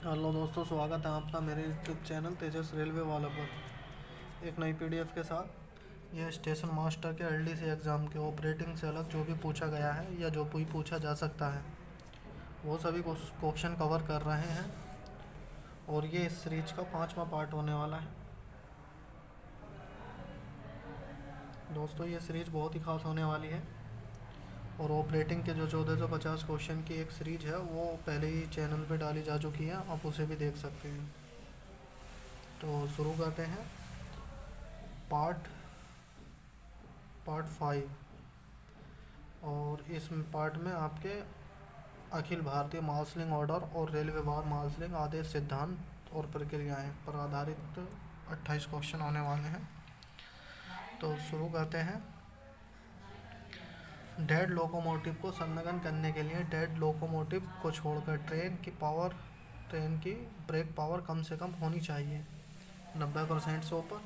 Hello दोस्तों, स्वागत है आपका मेरे यूट्यूब चैनल तेजस रेलवे वाला पर एक नई पीडीएफ के साथ। यह स्टेशन मास्टर के एलडीसी एग्ज़ाम के ऑपरेटिंग से अलग जो भी पूछा गया है या जो भी पूछा जा सकता है वो सभी क्वेश्चन कवर कर रहे हैं। और ये इस सीरीज का 5वां पार्ट होने वाला है। दोस्तों, ये सीरीज बहुत ही खास होने वाली है। और ऑपरेटिंग के जो 1450 क्वेश्चन की एक सीरीज है वो पहले ही चैनल पे डाली जा चुकी है, आप उसे भी देख सकते हैं। तो शुरू करते हैं पार्ट पार्ट 5। और इस पार्ट में आपके अखिल भारतीय मार्शलिंग ऑर्डर और रेलवे वार मार्शलिंग आदेश सिद्धांत और प्रक्रियाएं पर आधारित 28 क्वेश्चन होने वाले हैं। तो शुरू करते हैं। डेड लोकोमोटिव को संलग्न करने के लिए डेड लोकोमोटिव को छोड़कर ट्रेन की ब्रेक पावर कम से कम होनी चाहिए 90% से ऊपर।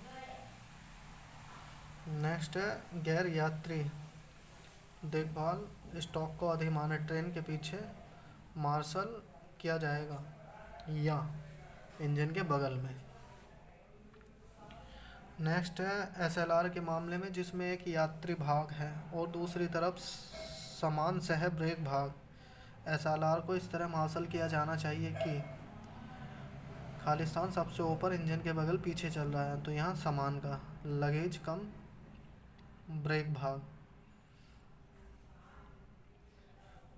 नेक्स्ट है गैर यात्री देखभाल स्टॉक को अधिमानत ट्रेन के पीछे मार्शल किया जाएगा या इंजन के बगल में। नेक्स्ट है एसएलआर के मामले में जिसमें एक यात्री भाग है और दूसरी तरफ समान सह ब्रेक भाग, एसएलआर को इस तरह मार्शल किया जाना चाहिए कि खालिस्तान सबसे ऊपर इंजन के बगल पीछे चल रहा है, तो यहाँ समान का लगेज कम ब्रेक भाग।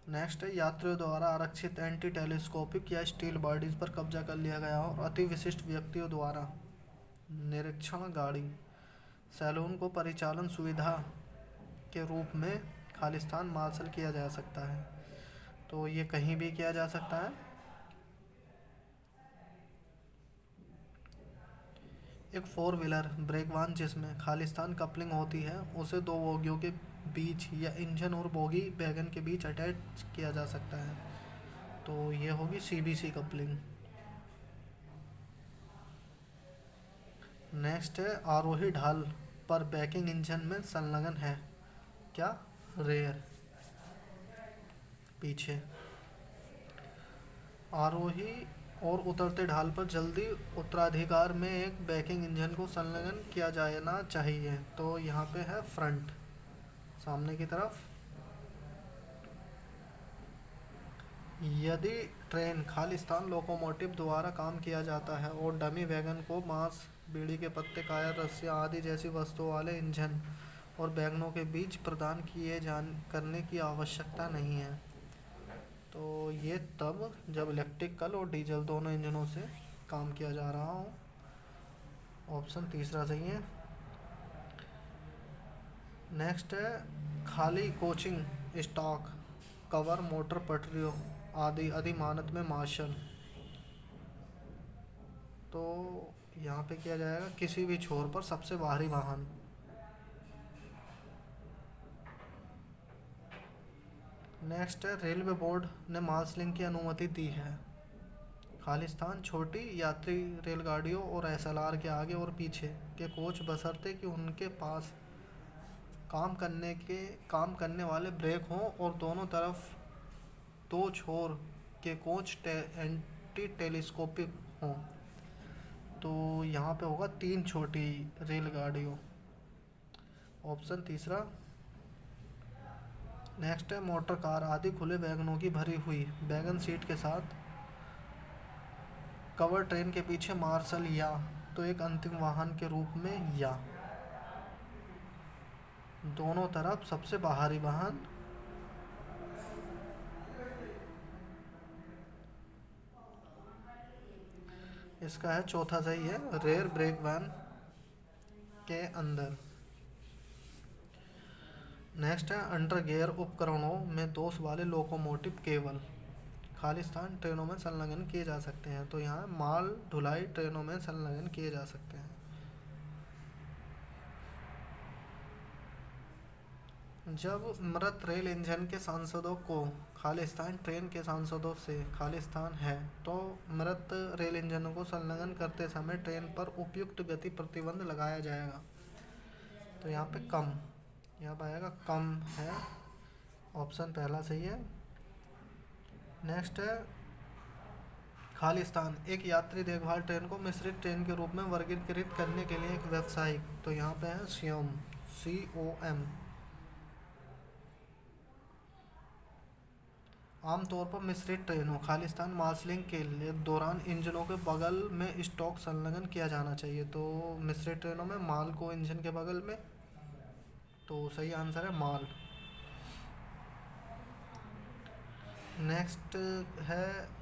नेक्स्ट है यात्रियों द्वारा आरक्षित एंटी टेलीस्कोपिक या स्टील बॉडीज पर कब्जा कर लिया गया और अति विशिष्ट व्यक्तियों द्वारा निरीक्षण गाड़ी सैलून को परिचालन सुविधा के रूप में खालिस्तान मार्शल किया जा सकता है। तो ये कहीं भी किया जा सकता है। एक 4 व्हीलर ब्रेक वाहन जिसमें खालिस्तान कपलिंग होती है उसे दो बोगियों के बीच या इंजन और बोगी वैगन के बीच अटैच किया जा सकता है। तो ये होगी सीबीसी कपलिंग। नेक्स्ट है आरोही ढाल पर बैकिंग इंजन में संलग्न है क्या, रेयर पीछे। आरोही और उतरते ढाल पर जल्दी उत्तराधिकार में एक बैकिंग इंजन को संलग्न किया जाना चाहिए, तो यहाँ पे है फ्रंट सामने की तरफ। यदि ट्रेन खालिस्तान लोकोमोटिव द्वारा काम किया जाता है और डमी वैगन को मांस, बीड़ी के पत्ते, कायर, रस्सियाँ आदि जैसी वस्तुओं वाले इंजन और वैगनों के बीच प्रदान करने की आवश्यकता नहीं है, तो ये तब जब इलेक्ट्रिकल और डीजल दोनों इंजनों से काम किया जा रहा हो। ऑप्शन तीसरा सही है। नेक्स्ट है खाली कोचिंग स्टॉक कवर मोटर पटरियों आदि अधिमानत में मार्शल, तो यहाँ पे किया जाएगा किसी भी छोर पर सबसे बाहरी वाहन। नेक्स्ट है रेलवे बोर्ड ने मार्शलिंग की अनुमति दी है खालिस्तान छोटी यात्री रेलगाड़ियों और एसएलआर के आगे और पीछे के कोच बशर्ते कि उनके पास काम करने वाले ब्रेक हों और दोनों तरफ दो छोर के कोच एंटी टेलीस्कोपिक हों, तो यहाँ पे होगा 3 छोटी रेलगाड़ियों। ऑप्शन तीसरा। नेक्स्ट है मोटर कार आदि खुले वैगनों की भरी हुई वैगन सीट के साथ कवर ट्रेन के पीछे मार्शल या तो एक अंतिम वाहन के रूप में या दोनों तरफ सबसे बाहरी वाहन। इसका है चौथा सही है, रेयर ब्रेक वैन के अंदर। नेक्स्ट है अंडर गियर उपकरणों में दोष वाले लोकोमोटिव केवल खालिस्तान ट्रेनों में संलग्न किए जा सकते हैं, तो यहाँ माल ढुलाई ट्रेनों में संलग्न किए जा सकते हैं। जब मृत रेल इंजन के सांसदों को खालिस्तान ट्रेन के सांसदों से खालिस्तान है, तो मृत रेल इंजनों को संलग्न करते समय ट्रेन पर उपयुक्त गति प्रतिबंध लगाया जाएगा, तो यहाँ पे कम, यहाँ पर आएगा कम है। ऑप्शन पहला सही है। नेक्स्ट है खालिस्तान एक यात्री देखभाल ट्रेन को मिश्रित ट्रेन के रूप में वर्गीकृत करने के लिए एक व्यावसायिक, तो यहाँ पे है SIOM, COM। आमतौर पर मिश्रित ट्रेनों खालिस्तान मार्शलिंग के लिए दौरान इंजनों के बगल में स्टॉक संलग्न किया जाना चाहिए। तो मिश्रित ट्रेनों में माल को इंजन के बगल में, तो सही आंसर है माल। नेक्स्ट है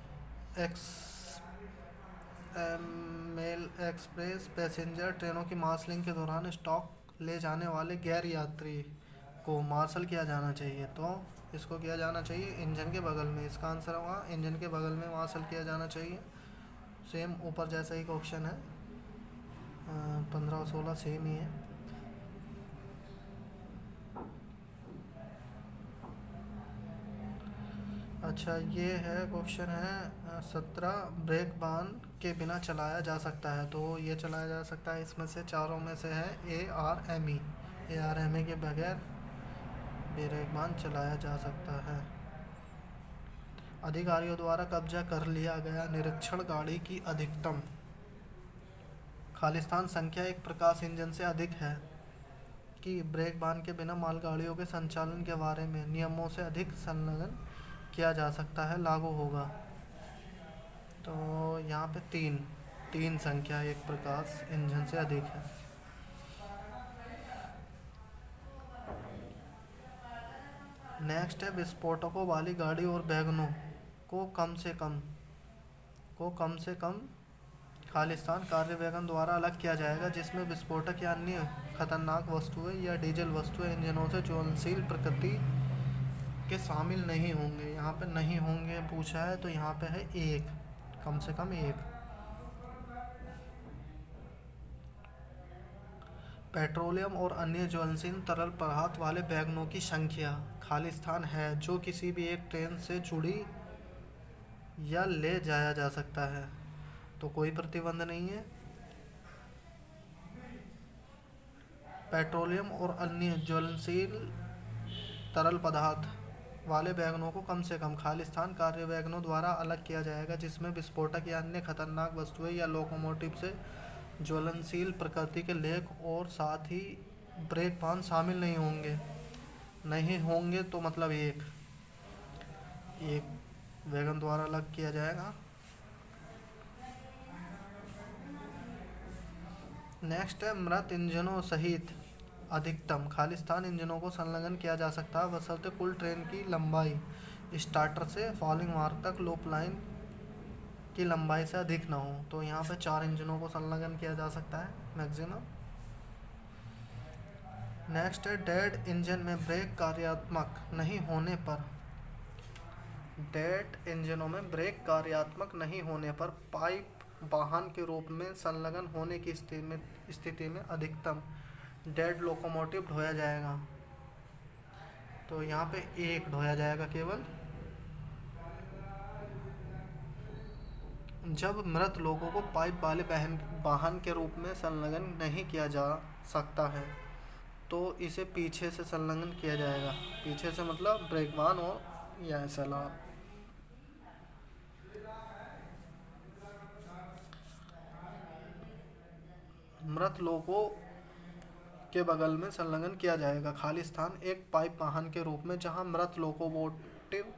मेल एक्सप्रेस पैसेंजर ट्रेनों की मार्शलिंग के दौरान स्टॉक ले जाने वाले गैर यात्री को मार्शल किया जाना चाहिए। तो इसको किया जाना चाहिए इंजन के बगल में, इसका आंसर होगा इंजन के बगल में मार्शल किया जाना चाहिए। सेम ऊपर जैसा ही क्वेश्चन है, 15 और 16 सेम ही है। अच्छा ये है क्वेश्चन है 17, ब्रेक बान के बिना चलाया जा सकता है। तो ये चलाया जा सकता है इसमें से चारों में से है ARME। ARME के बगैर ब्रेक बान चलाया जा सकता है। अधिकारियों द्वारा कब्जा कर लिया गया निरीक्षण गाड़ी की अधिकतम खालिस्तान संख्या एक प्रकाश इंजन से अधिक है कि ब्रेक बान के बिना मालगाड़ियों के संचालन के बारे में नियमों से अधिक संलग्न किया जा सकता है लागू होगा। तो यहाँ पे तीन संख्या एक प्रकाश इंजन से अधिक है। नेक्स्ट है विस्फोटकों वाली गाड़ी और वैगनों को कम से कम खालिस्तान कार्य वैगन द्वारा अलग किया जाएगा, जिसमें विस्फोटक या अन्य खतरनाक वस्तुएं या डीजल वस्तुएं इंजनों से ज्वलनशील प्रकृति के शामिल नहीं होंगे। यहाँ पे नहीं होंगे पूछा है, तो यहाँ पे है एक, कम से कम एक। पेट्रोलियम और अन्य ज्वलनशील तरल पदार्थ वाले वैगनों की संख्या खालिस्तान है जो किसी भी एक ट्रेन से जुड़ी या ले जाया जा सकता है, तो कोई प्रतिबंध नहीं है। पेट्रोलियम और अन्य ज्वलनशील तरल पदार्थ वाले वैगनों को कम से कम खालिस्तान कार्य वैगनों द्वारा अलग किया जाएगा, जिसमें विस्फोटक या अन्य खतरनाक वस्तुएं या लोकोमोटिव से ज्वलनशील प्रकृति के लेख और साथ ही ब्रेक पान शामिल नहीं होंगे तो मतलब एक वैगन द्वारा अलग किया जाएगा। नेक्स्ट है मृत इंजनों सहित अधिकतम खालिस्तान इंजनों को संलग्न किया जा सकता है बशर्ते कुल ट्रेन की लंबाई स्टार्टर से फॉलिंग मार्क तक लूप लाइन की लंबाई से अधिक ना हो। तो यहाँ पे 4 इंजनों को संलग्न किया जा सकता है मैक्सिमम। नेक्स्ट है डेड इंजन में ब्रेक कार्यात्मक नहीं होने पर पाइप वाहन के रूप में संलग्न होने की स्थिति में अधिकतम डेड लोकोमोटिव ढोया जाएगा। तो यहाँ पे एक ढोया जाएगा केवल जब मृत लोगों को पाइप वाले वाहन के रूप में संलग्न नहीं किया जा सकता है, तो इसे पीछे से संलग्न किया जाएगा। पीछे से मतलब ब्रेक वाहन और या SLR। मृत लोगों के बगल में संलग्न किया जाएगा खालिस्तान एक पाइप वाहन के रूप में जहां मृत लोकोमोटिव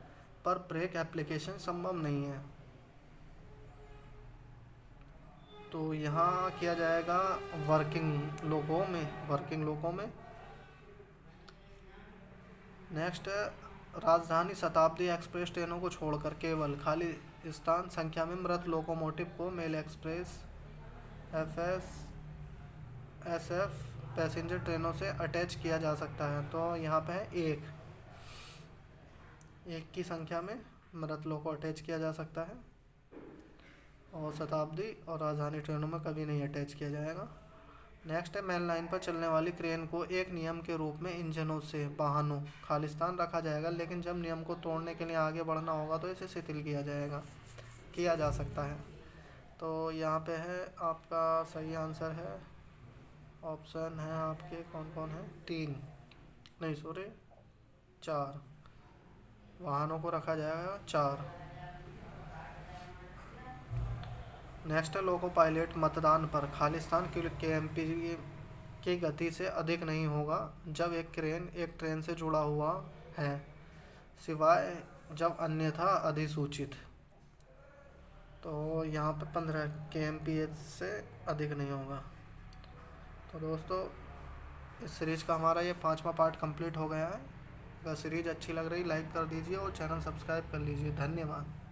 पर ब्रेक एप्लीकेशन संभव नहीं है, तो यहाँ किया जाएगा वर्किंग लोगों में। नेक्स्ट है राजधानी शताब्दी एक्सप्रेस ट्रेनों को छोड़कर केवल खालिस्तान संख्या में मृत लोकोमोटिव को मेल एक्सप्रेस SF पैसेंजर ट्रेनों से अटैच किया जा सकता है। तो यहाँ पे है एक की संख्या में मृत लोगों को अटैच किया जा सकता है और शताब्दी और राजधानी ट्रेनों में कभी नहीं अटैच किया जाएगा। नेक्स्ट है मेन लाइन पर चलने वाली क्रेन को एक नियम के रूप में इंजनों से वाहनों खालिस्तान रखा जाएगा, लेकिन जब नियम को तोड़ने के लिए आगे बढ़ना होगा तो इसे शिथिल किया जा सकता है। तो यहाँ पे है आपका सही आंसर है, ऑप्शन है आपके कौन कौन है 4 वाहनों को रखा जाएगा 4। नेक्स्ट है लोको पायलट मतदान पर खालिस्तान केएमपी की गति से अधिक नहीं होगा जब एक ट्रेन से जुड़ा हुआ है, सिवाय जब अन्यथा अधिसूचित। तो यहाँ पे 15 kmph से अधिक नहीं होगा। तो दोस्तों इस सीरीज़ का हमारा ये 5वां पार्ट कंप्लीट हो गया है। अगर सीरीज़ अच्छी लग रही लाइक कर दीजिए और चैनल सब्सक्राइब कर लीजिए। धन्यवाद।